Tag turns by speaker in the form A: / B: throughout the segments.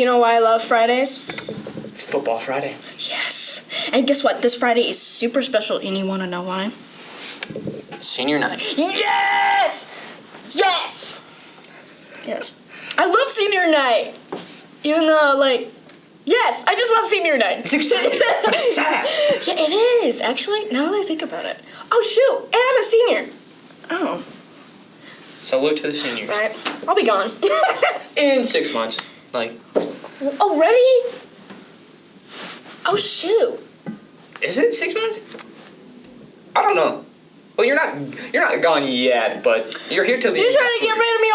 A: You know why I love Fridays?
B: It's Football Friday.
A: Yes. And guess what? This Friday is super special, and you want to know why?
B: Senior night.
A: Yes! Yes! Yes. I love senior night. Even though, yes, I just love senior night.
B: It's exciting, but it's sad.
A: Yeah, it is, actually, now that I think about it. Oh, shoot, and I'm a senior. Oh.
B: Salute to the seniors.
A: Right, I'll be gone.
B: In 6 months.
A: Already? Oh, shoot.
B: Is it 6 months? I don't know. Well, you're not gone yet, but you're here till the end.
A: You're trying to get rid of me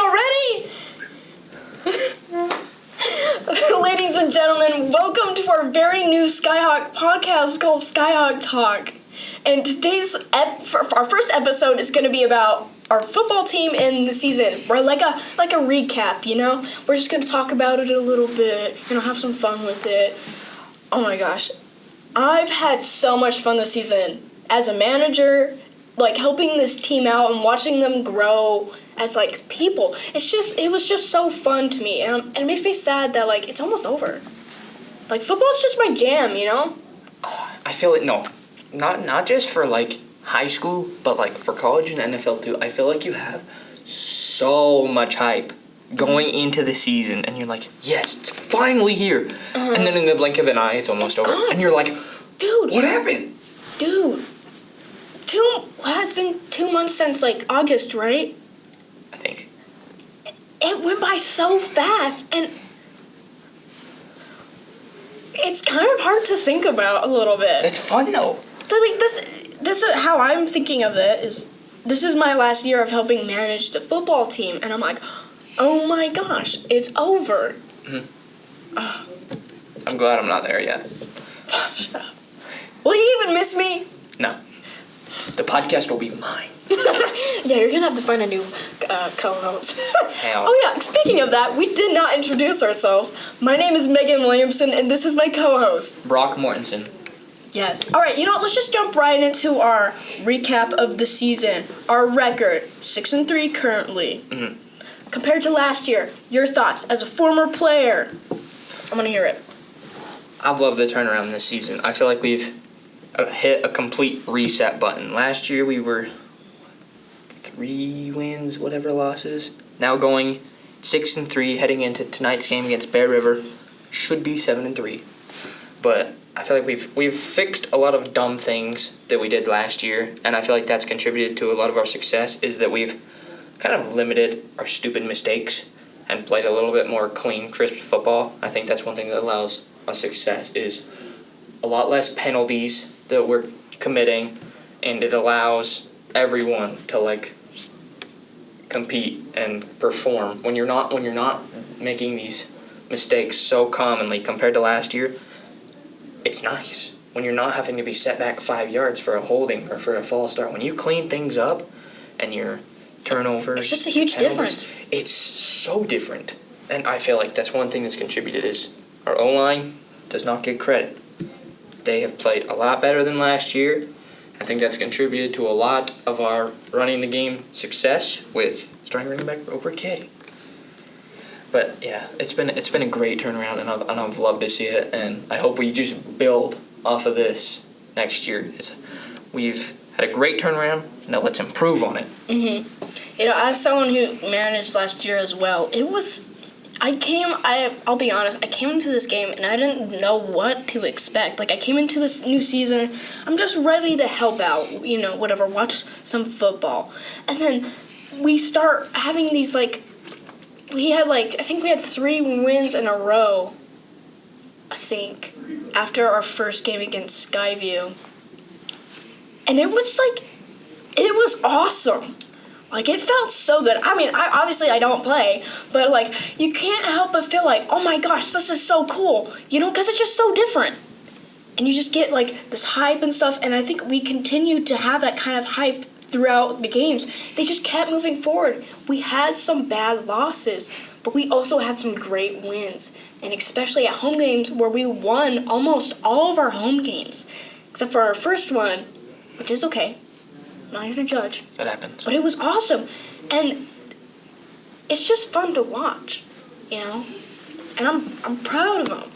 A: already? Ladies and gentlemen, welcome to our very new Skyhawk podcast called Skyhawk Talk. And today's our first episode is going to be about our football team in the season. We're like a recap, you know? We're just going to talk about it a little bit, have some fun with it. Oh my gosh. I've had so much fun this season as a manager, helping this team out and watching them grow as people. It was just so fun to me, and it makes me sad that it's almost over. Football's just my jam, you know?
B: I feel it. No, not just for high school, but for college and NFL too. I feel like you have so much hype going into the season, and you're like, yes, it's finally here. And then in the blink of an eye, it's almost over,
A: gone.
B: and you're like,
A: dude,
B: what happened?
A: Dude, it's been 2 months since August, right?
B: I think.
A: It went by so fast, and it's kind of hard to think about a little bit.
B: It's fun though.
A: This is how I'm thinking of it. This is my last year of helping manage the football team, and I'm like, oh my gosh, it's over.
B: Mm-hmm. I'm glad I'm not there yet.
A: Shut up. Will you even miss me?
B: No. The podcast will be mine.
A: Yeah, you're gonna have to find a new co-host.
B: Hell.
A: Oh yeah, speaking of that, we did not introduce ourselves. My name is Megan Williamson, and this is my co-host.
B: Brock Mortensen.
A: Yes. All right, let's just jump right into our recap of the season. Our record, 6-3 currently.
B: Mm-hmm.
A: Compared to last year, your thoughts as a former player. I'm gonna hear it.
B: I've loved the turnaround this season. I feel like we've hit a complete reset button. Last year we were 3 wins, whatever losses. Now going 6-3, heading into tonight's game against Bear River, should be 7-3. But I feel like we've fixed a lot of dumb things that we did last year, and I feel like that's contributed to a lot of our success. Is that we've kind of limited our stupid mistakes and played a little bit more clean, crisp football. I think that's one thing that allows us success is a lot less penalties that we're committing, and it allows everyone to compete and perform. When you're not making these mistakes so commonly compared to last year, it's nice. When you're not having to be set back 5 yards for a holding or for a false start, when you clean things up and your turnovers,
A: it's just a huge difference.
B: It's so different, and I feel like that's one thing that's contributed is our O-line does not get credit. They have played a lot better than last year. I think that's contributed to a lot of our running the game success with starting running back Roper K. But yeah, it's been a great turnaround, and I've loved to see it, and I hope we just build off of this next year. We've had a great turnaround. Now let's improve on it.
A: Mhm. As someone who managed last year as well, I'll be honest, I came into this game and I didn't know what to expect. I came into this new season, I'm just ready to help out, whatever, watch some football. And then we start having these, I think we had 3 wins in a row, after our first game against Skyview. And it was awesome. It felt so good. I mean, I don't play, but, you can't help but feel oh my gosh, this is so cool, because it's just so different. And you just get, this hype and stuff, and I think we continued to have that kind of hype throughout the games. They just kept moving forward. We had some bad losses, but we also had some great wins, and especially at home games where we won almost all of our home games, except for our first one, which is okay. I'm not here to judge.
B: That happens.
A: But it was awesome. And it's just fun to watch, and I'm proud of them.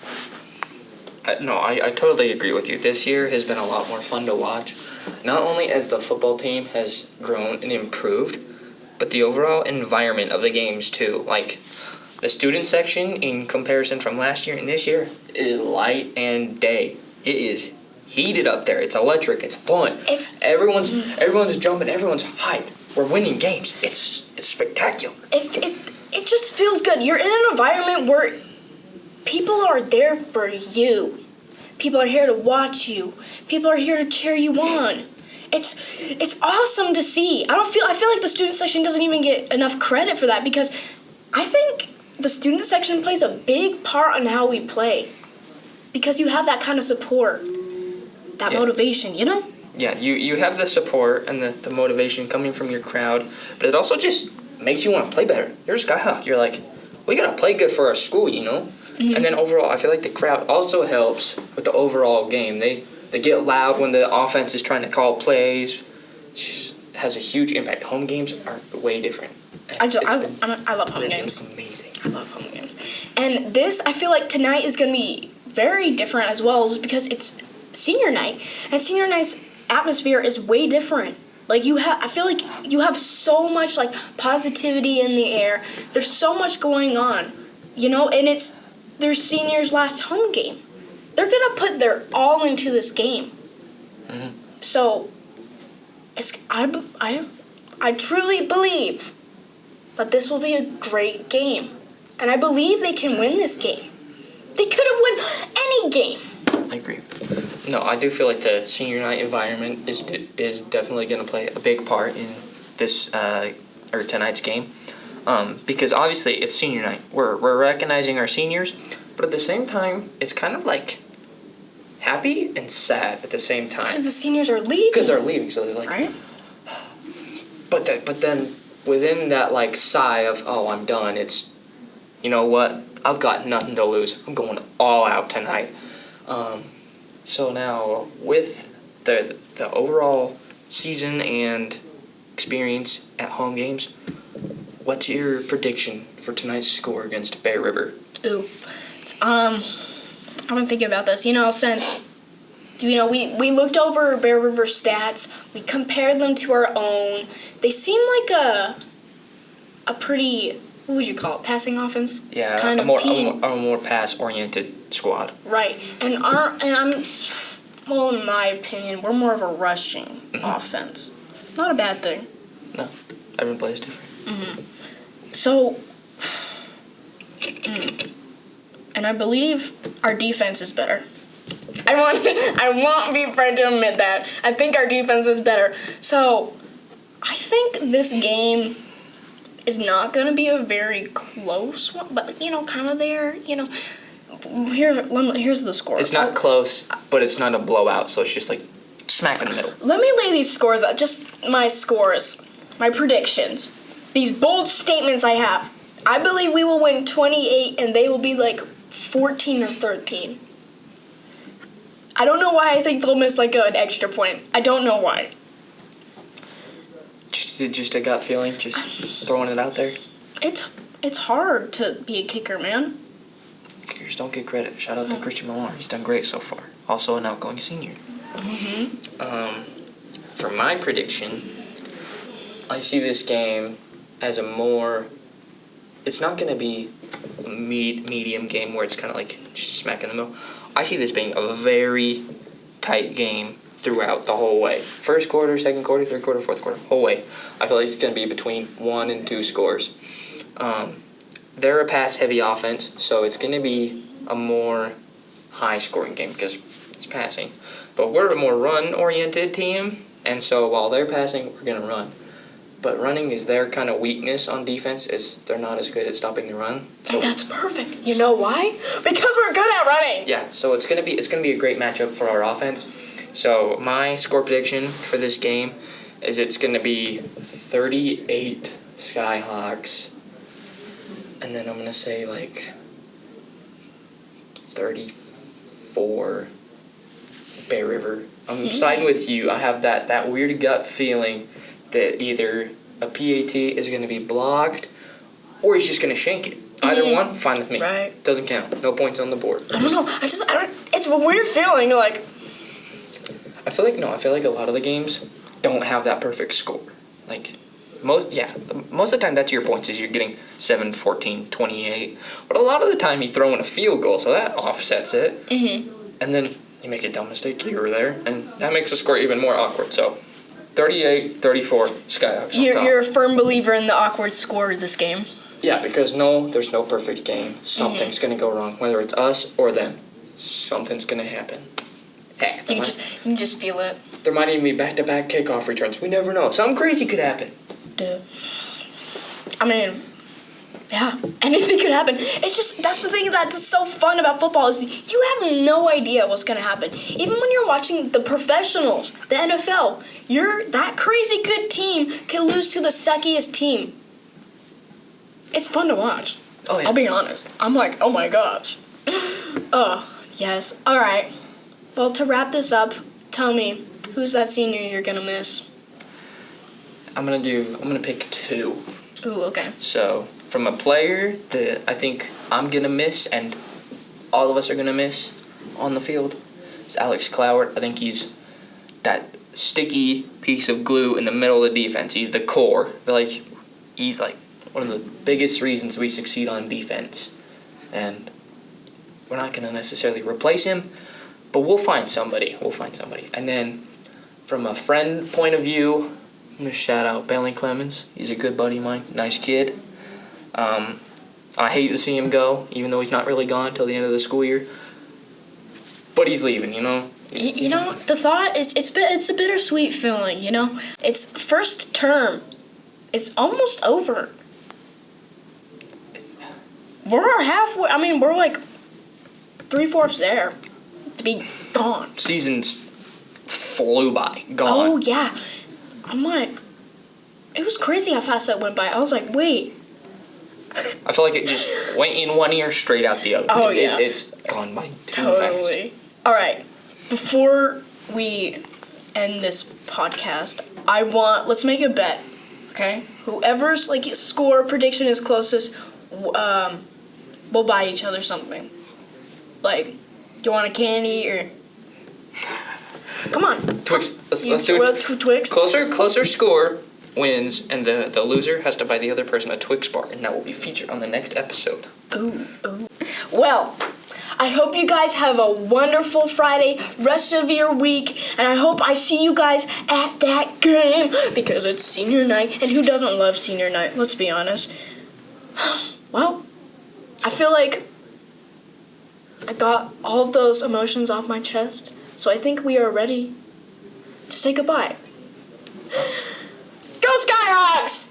B: I totally agree with you. This year has been a lot more fun to watch. Not only as the football team has grown and improved, but the overall environment of the games too. Like, the student section, in comparison from last year and this year, is light and day. It is heated up there. It's electric. It's fun. Everyone's jumping. Everyone's hyped. We're winning games. It's spectacular.
A: It just feels good. You're in an environment where people are there for you. People are here to watch you. People are here to cheer you on. It's awesome to see. I feel like the student section doesn't even get enough credit for that, because I think the student section plays a big part on how we play, because you have that kind of support, that motivation, you know?
B: Yeah, you have the support and the motivation coming from your crowd, but it also just makes you want to play better. You're a Skyhawk. You're like, we got to play good for our school, you know? Mm-hmm. And then overall, I feel like the crowd also helps with the overall game. They get loud when the offense is trying to call plays. It just has a huge impact. Home games are way different.
A: I love home games.
B: It's amazing.
A: I love home games. And this, I feel like tonight is going to be very different as well, because it's senior night. And senior night's atmosphere is way different. Like, I feel like you have so much, like, positivity in the air. There's so much going on, you know? And it's their seniors' last home game. They're going to put their all into this game. Mm-hmm. So, I truly believe that this will be a great game. And I believe they can win this game. They could have won any game.
B: I agree. No, I do feel like the senior night environment is definitely going to play a big part in this or tonight's game, because obviously it's senior night. We're recognizing our seniors, but at the same time, it's kind of like happy and sad at the same time.
A: Because the seniors are leaving.
B: Because they're leaving, so they're like.
A: Right.
B: But then within that like sigh of, oh, I'm done, it's, you know what, I've got nothing to lose. I'm going all out tonight. So now with the overall season and experience at home games, what's your prediction for tonight's score against Bear River?
A: Ooh, I've been thinking about this. You know, since we looked over Bear River stats, we compared them to our own. They seem like a pretty, what would you call it, passing offense?
B: Yeah,
A: kind
B: a
A: of team.
B: more pass-oriented squad.
A: Right, and in my opinion, we're more of a rushing offense. Not a bad thing.
B: No, everyone plays different.
A: Mm-hmm. So, and I believe our defense is better. I won't be afraid to admit that. I think our defense is better. So, I think this game is not going to be a very close one, but, kind of there, Here's the score.
B: It's not close, but it's not a blowout, so it's just like smack in the middle.
A: Let me lay these scores out, just my scores, my predictions, these bold statements I have. I believe we will win 28 and they will be like 14 or 13. I don't know why I think they'll miss like an extra point. I don't know why.
B: Just a gut feeling, just throwing it out there.
A: It's hard to be a kicker, man.
B: Kickers don't get credit. Shout out to Christian Millar. He's done great so far. Also an outgoing senior. Mm-hmm. For my prediction, I see this game as it's not going to be a medium game where it's kind of like just smack in the middle. I see this being a very tight game throughout the whole way. First quarter, second quarter, third quarter, fourth quarter, whole way. I feel like it's going to be between 1 and 2 scores. They're a pass-heavy offense, so it's going to be a more high-scoring game because it's passing. But we're a more run-oriented team, and so while they're passing, we're going to run. But running is their kind of weakness on defense, is they're not as good at stopping the run.
A: So that's perfect. You know why? Because we're good at running.
B: Yeah, so it's gonna be a great matchup for our offense. So my score prediction for this game is it's gonna be 38 Skyhawks, and then I'm gonna say like 34 Bear River. I'm siding with you. I have that weird gut feeling that either a PAT is going to be blocked or he's just going to shank it. Either one, fine with me.
A: Right.
B: Doesn't count. No points on the board.
A: I don't know. It's a weird feeling. Like,
B: I feel like a lot of the games don't have that perfect score. Like, most of the time that's your points is you're getting 7, 14, 28. But a lot of the time you throw in a field goal, so that offsets it. Mm-hmm. And then you make a dumb mistake here or there, and that makes the score even more awkward. So, 38, 34, Skyhawks on top.
A: You're a firm believer in the awkward score of this game.
B: Yeah, because there's no perfect game. Something's going to go wrong, whether it's us or them. Something's going to happen. Heck,
A: You can just feel it.
B: there might even be back-to-back kickoff returns. We never know. Something crazy could happen.
A: Dude. I mean, yeah, anything could happen. It's just, that's the thing that's so fun about football is you have no idea what's going to happen. Even when you're watching the professionals, the NFL, that crazy good team can lose to the suckiest team. It's fun to watch.
B: Oh, yeah.
A: I'll be honest. I'm like, oh my gosh. Oh, yes. All right. Well, to wrap this up, tell me, who's that senior you're going to miss?
B: I'm gonna pick 2.
A: Ooh, okay.
B: So, from a player that I think I'm gonna miss and all of us are gonna miss on the field is Alex Cloward. I think he's that sticky piece of glue in the middle of the defense. He's the core. I feel like he's like one of the biggest reasons we succeed on defense. And we're not gonna necessarily replace him, but we'll find somebody. And then from a friend point of view, I'm going to shout out Bentley Clemens. He's a good buddy of mine. Nice kid. I hate to see him go, even though he's not really gone till the end of the school year. But he's leaving, you know?
A: The thought is it's a bittersweet feeling, you know? It's first term. It's almost over. We're halfway. I mean, we're like 3/4 there to be gone.
B: Seasons flew by. Gone.
A: Oh, yeah. I'm like, it was crazy how fast that went by. I was like, wait.
B: I feel like it just went in one ear, straight out the other.
A: Oh,
B: It's gone by too
A: Totally.
B: fast.
A: All right. Before we end this podcast, let's make a bet, okay? Whoever's, score prediction is closest, we'll buy each other something. Like, you want a candy or... Come on.
B: Twix. Let's do it.
A: Twix.
B: Closer score wins, and the loser has to buy the other person a Twix bar, and that will be featured on the next episode.
A: Ooh. Well, I hope you guys have a wonderful Friday, rest of your week, and I hope I see you guys at that game, because it's senior night, and who doesn't love senior night? Let's be honest. Well, I feel like I got all of those emotions off my chest. So I think we are ready to say goodbye. Go Skyhawks!